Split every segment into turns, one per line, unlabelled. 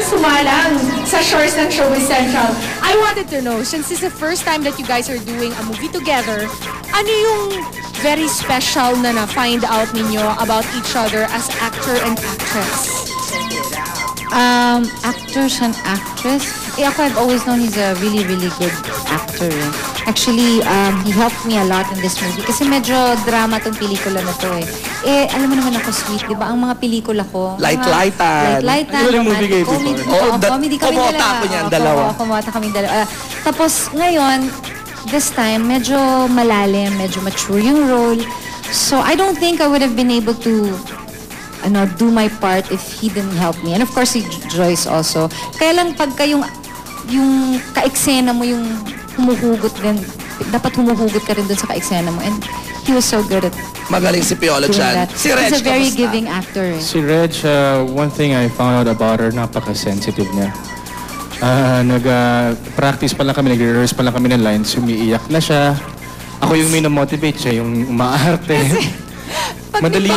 Sumalang sa shores ng Showbiz Central. I wanted to know, since this is the first time that you guys are doing a movie together, ano yung very special na na-find out ninyo about each other as actor and actress?
Actors and actress? Ako, I've always known he's a really, really good actor. Actually, he helped me a lot in this movie kasi medyo drama tong pelikula na to alam mo naman ako sweet, di ba? Ang mga pelikula ko.
Light-lightan.
Light-lightan.
Comedy kami
Kumota ako niyan, dalawa. Kumota kami dalawa. Tapos ngayon, this time, medyo malalim, medyo mature yung role. So I don't think I would have been able to do my part if he didn't help me. And of course, si Joyce also. Kaya lang pagka yung ka-eksena mo yung humuhugot din, dapat humuhugot ka rin dun sa ka-eksena mo. And he was so good at
magaling si Piolo dyan. Si Reg,
he's a very giving actor.
Si Reg, one thing I found out about her, napaka-sensitive niya. Nag-practice pa lang kami, nag-rehearse pa lang kami ng lines, umiiyak na siya. Ako yung may-motivate siya, yung umaarte. Madali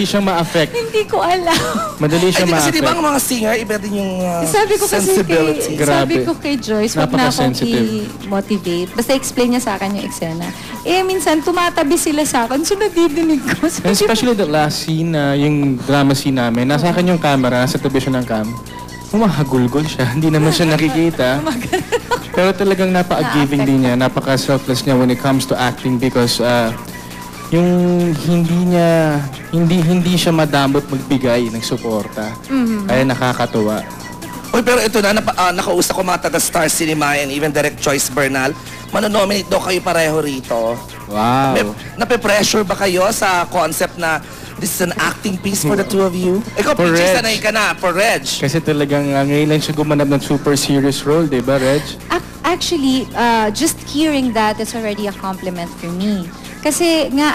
siyang ma-affect.
Hindi ko alam.
Madali siyang ma-affect.
Kasi di ba ang mga singer, iba din yung sensibility.
Sabi ko kay Joyce, wag na akong i-motivate. Basta explain niya sa akin yung eksena. Minsan tumatabi sila sa akin, so nadidinig ko.
Especially the last scene, yung drama scene namin, nasa akin yung camera, nasa tabi siya ng cam. Humahagulgol siya, hindi naman siya nakikita. Pero talagang napaka-giving din niya, napaka-selfless niya when it comes to acting because yung hindi siya madamot magbigay ng suporta. Kaya nakakatuwa.
Uy, pero ito na, nakausap ko mga taga-Star Cinema and even Direct Joyce Bernal. Manonominate daw kayo pareho rito.
Wow.
Nape-pressure ba kayo sa concept na this is an acting piece for the two of you? Ikaw, PJ, sanay ka na, for Reg.
Kasi talagang ngayon lang siya gumanap ng super serious role, di ba, Reg?
Actually, just hearing that is already a compliment for me. Kasi nga,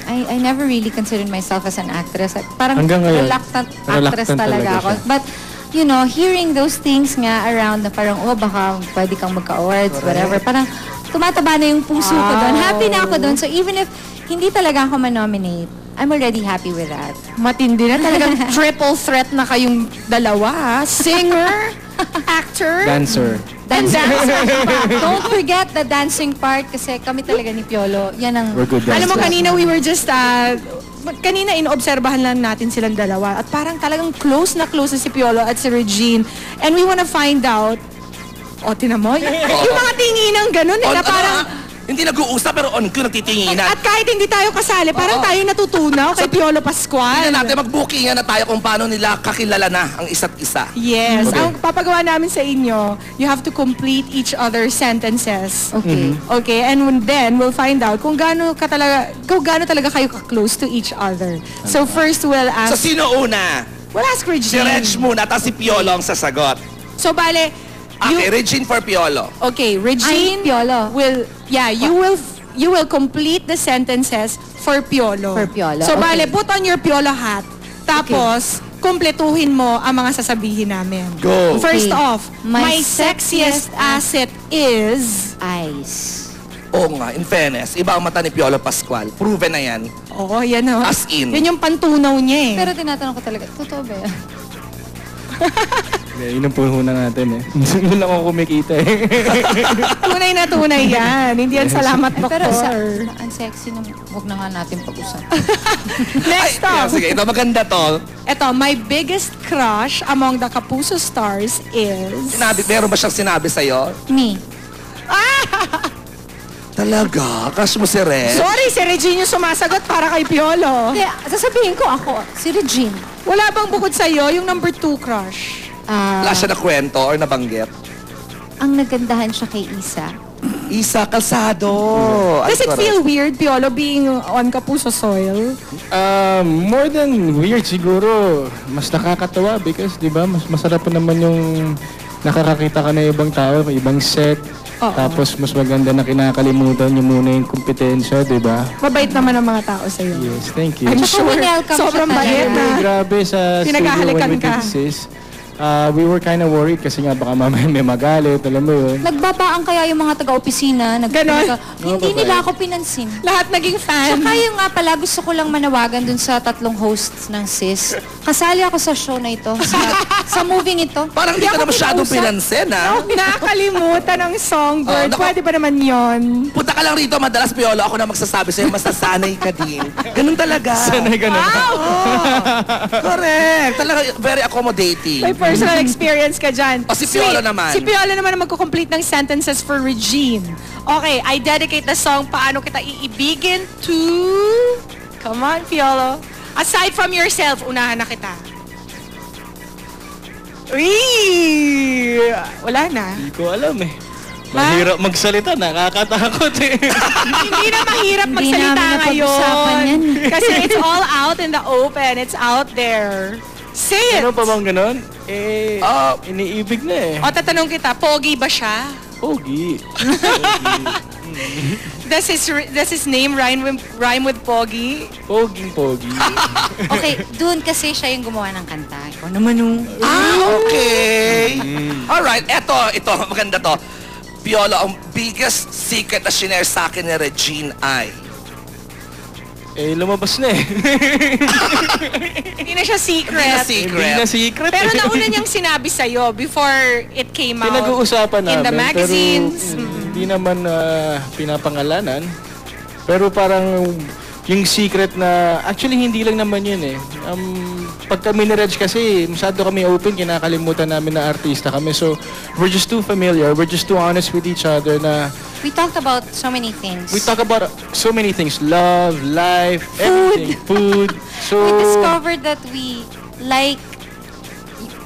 I never really considered myself as an actress. Parang reluctant actress talaga ako. But, you know, hearing those things nga around na parang, baka pwede kang magka-awards, whatever. Parang tumataba na yung puso ko doon. Happy na ako doon. So even if hindi talaga ako ma-nominate, I'm already happy with that.
Matindi na talagang triple threat na kayong dalawa. Singer, actor,
dancer.
Don't forget the dancing part kasi kami talaga ni Piolo. Yan ang...
Alam mo, kanina we were just... kanina inobserbahan lang natin silang dalawa. At parang talagang close na si Piolo at si Regine. And we wanna find out... tinan mo? Yung mga tinginang ganun na parang...
Hindi nag-uusap pero on ko nagtitinginan.
At kahit hindi tayo kasali, parang tayo natutunaw kay Piolo Pascual.
Hindi na natin mag-bookingan na tayo kung paano nila kakilala na ang isa't isa.
Yes. Okay. Ang papagawa namin sa inyo, you have to complete each other's sentences.
Okay.
Okay, and then we'll find out kung gaano talaga kayo ka-close to each other. So first we'll ask...
So sino una?
We'll ask Regine.
Si Reg muna, tapos si Piolo ang sasagot.
So bale...
Okay, Regine for Piolo.
Okay, Regine
Piolo.
You will complete the sentences for Piolo.
For Piolo.
So bale, put on your Piolo hat. Tapos, kumpletuhin mo ang mga sasabihin namin.
Go.
First off, my sexiest asset is...
eyes.
Oo nga, in fairness, iba ang mata ni Piolo Pascual. Proven na yan.
Oo, yan o.
As in.
Yan yung pantunaw niya eh.
Pero tinatanong ko talaga, totoo ba yan?
Yun ang puhunan natin Yun lang ako kumikita
Tunay na tunay yan. Hindi yan salamat, doktor.
Pero ang sexy na, huwag na nga natin pag-usapan.
Next up.
Sige, ito maganda to.
Ito, my biggest crush among the Kapuso stars is...
Meron ba siyang sinabi sa'yo?
Me.
Talaga? Crush mo si Reg?
Sorry, si Regine yung sumasagot para kay Piolo.
Sasabihin ko ako, si Regine.
Wala bang bukod sa'yo yung number 2 crush?
Wala siya na kwento or nabanggit?
Ang nagandahan siya kay Isa.
Isa Calzado.
Does it feel weird, Piolo, being on Kapuso soil?
More than weird siguro. Mas nakakatawa because, di ba, mas masarap pa naman yung nakakakita ka na ibang tao, ibang set. Tapos mas maganda na kinakalimutan niyo muna yung kompetensya, di ba?
Mabait naman ang mga tao sa'yo.
Yes, thank you.
I'm sure. Sobrang bait na.
Grabe sa studio when we did sis. we were kind of worried kasi nga baka mamaya may magalit, alam mo yun.
Nagbabaan kaya yung mga taga-opisina.
Ganon?
Hindi nila ako pinansin.
Lahat naging fan.
Saka yung nga pala, gusto ko lang manawagan dun sa 3 hosts ng SIS. Kasali ako sa show na ito, sa movie ito.
Parang hindi ka na masyadong pinansin, ha?
Nakakalimutan ng songbird. Pwede ba naman yon?
Punta ka lang rito, madalas, Piolo, ako na magsasabi sa'yo, masasanay ka din. Ganun talaga.
Sanay ganun.
Correct. Talaga, very accommodating.
May personal experience ka dyan.
O, si Piolo
Sweet.
naman.
Si Piolo naman ang magko-complete ng sentences for Regine. Okay, I dedicate the song Paano Kita Iibigin to... Come on, Piolo. Aside from yourself, unahan na kita. Uy! Wala na.
Hindi ko alam eh. Mahirap magsalita, nakakatakot eh.
Hindi na mahirap
Hindi
magsalita
namin napag-usapan
ngayon.
yan.
Kasi it's all out in the open. It's out there. Say it!
Ano pa bang ganun? Eh, iniibig na eh.
O, tatanong kita, pogi ba siya?
Pogi.
Does his name rhyme with pogi?
Poging-pogi.
Okay, dun kasi siya yung gumawa ng kanta. Ikaw naman yung...
Okay. Alright, ito, maganda to. Piolo, ang biggest secret na shinare sa akin ni Regine ay...
Eh, lumabas na eh.
Hindi na siya secret.
Hindi na
Hindi na secret
Pero
eh.
nauna niyang sinabi sa'yo before it came out.
Pinag-uusapan namin.
In the magazines.
Pero hindi naman pinapangalanan. Pero parang yung secret na, actually hindi lang naman yun eh. Pag kami ni Reg kasi, masyado kami open, kinakalimutan namin na artista kami. So, we're just too familiar, we're just too honest with each other na
We talked about so many things.
we talk about so many things. Love, life, everything. Food. So,
We discovered that we like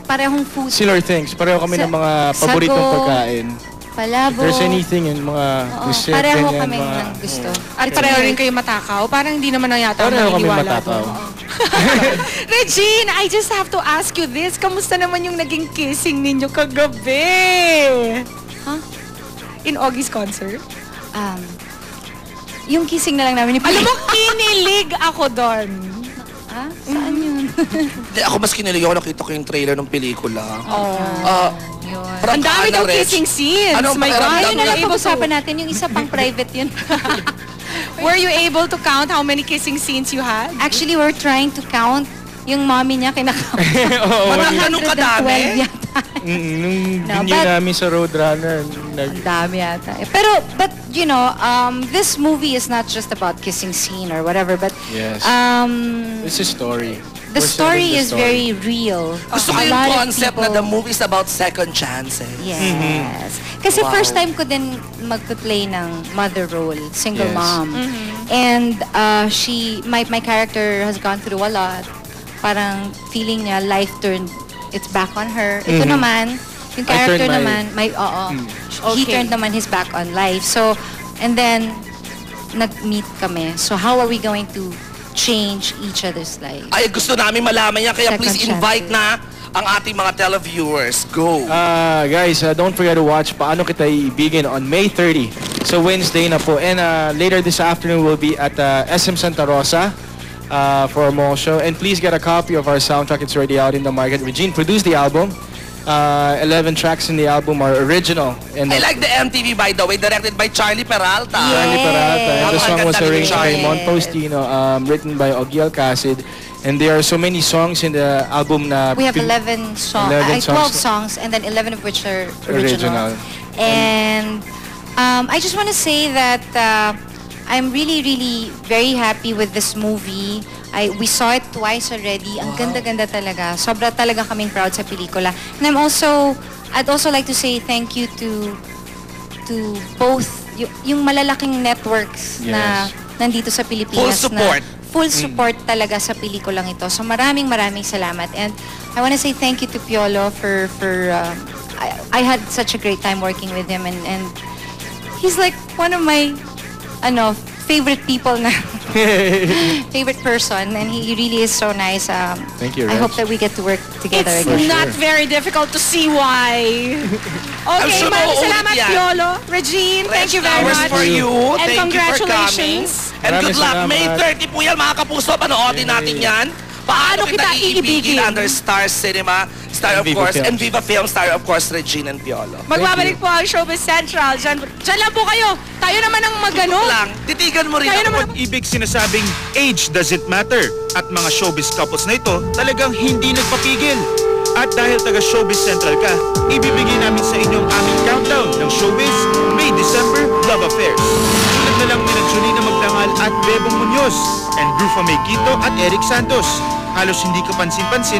parehong food.
similar things. Pareho kami ng mga
Sago,
paboritong pagkain.
Palabo.
If there's anything in mga
Oo,
gusto,
pareho
ganyan,
kami
mga-
ng gusto.
At pareho rin kayo matakaw. Parang hindi naman na yata
Pareho kami
naniniwala
matakaw.
doon. Regine, I just have to ask you this. Kamusta naman yung naging kissing ninyo kagabi?
Huh?
In Augie's concert?
Yung kissing na lang namin ni
Alam mo, kinilig ako doon.
Ah? Saan yun?
Hindi, ako mas kinilig ako, nakita ko yung trailer ng pelikula.
Yun.
Ang dami daw kissing scenes.
Ano,
My God,
pakiramdam
Ayun na lang
able to-
pag-usapan natin. Yung isa pang private yun.
Were you able to count how many kissing scenes you had?
Actually, we're trying to count yung mommy niya kinakount.
Oo.
Parang ganun kadami?
112 yata.
Nung
No,
binyo
but-
namin sa Roadrunner,
Ang dami yata. Pero, but, you know, this movie is not just about kissing scene or whatever, but
Yes. It's a story.
the
We're
story
selling the
is
story.
very real.
Gusto ko
A
yung
lot of
concept na
people-
the movie is about second chances.
Yes. Kasi
Wow.
first time ko din mag-play ng mother role, single
Yes.
mom. And my character has gone through a lot. Parang feeling niya life turned it's back on her. Ito naman, yung
I
character
turned my-
naman, he
Okay.
turned naman his back on life. So, and then nag-meet kami. So how are we going to change each other's life?
Ay, gusto namin malaman yan, kaya
Second
please
chances.
invite na ang ating mga televiewers. Go!
Guys, don't forget to watch Paano Kita Iibigin on May 30. So Wednesday na po. And later this afternoon we'll be at SM Santa Rosa for a mall show. And please get a copy of our soundtrack. It's already out in the market. Regine produced the album. 11 tracks in the album are original. And
I like the MTV, by the way, directed by Charlie Peralta.
Charlie Peralta. And the
Yes.
song was
Ang ganda
arranged by
ni
Mon Postino, written by Ogie Alcacid. And there are so many songs in the album na
We have 11 songs,
11
12
songs.
songs, and then 11 of which are
Original.
original. And I just want to say that I'm really, really very happy with this movie. We saw it twice already. Ang ganda-ganda talaga. Sobra talaga kaming proud sa pelikula. And I'd also like to say thank you to both yung malalaking networks na
Yes.
nandito sa Pilipinas.
Full support.
Na full support talaga sa pelikulang ito. So maraming salamat. And I want to say thank you to Piolo for I had such a great time working with him, and he's like one of my favorite people na favorite person, and he really is so nice.
Thank you,
I
Reg.
hope that we get to work together
It's
again.
not very difficult to see why. Okay,
sure
maraming
mauulit
salamat,
yan.
Piolo. Regine, thank you very
Flowers
much.
for you.
And
Thank you for coming.
congratulations.
And
Maraming
good luck.
salamat.
May 30 po yan, mga kapuso. Panoodin natin yan.
Paano kita iibigin?
Under Star Cinema, Star
And
of
Viva
course,
Films.
and Viva Film, Star of course, Regine and Piolo.
Magbabalik po ang Showbiz Central. Diyan lang po kayo. Tayo naman ang magano.
Lang, titigan mo rin
Tayo
ako.
naman
Ibig sinasabing age doesn't matter at mga showbiz couples na ito talagang hindi nagpapigil. At dahil taga Showbiz Central ka, ibibigay namin sa inyong aming countdown ng Showbiz May December Love Affairs. Tulad na lang nila Julina Magdangal at Bebong Muñoz, and Rufa May Quito at Eric Santos. Halos hindi ka pansin-pansin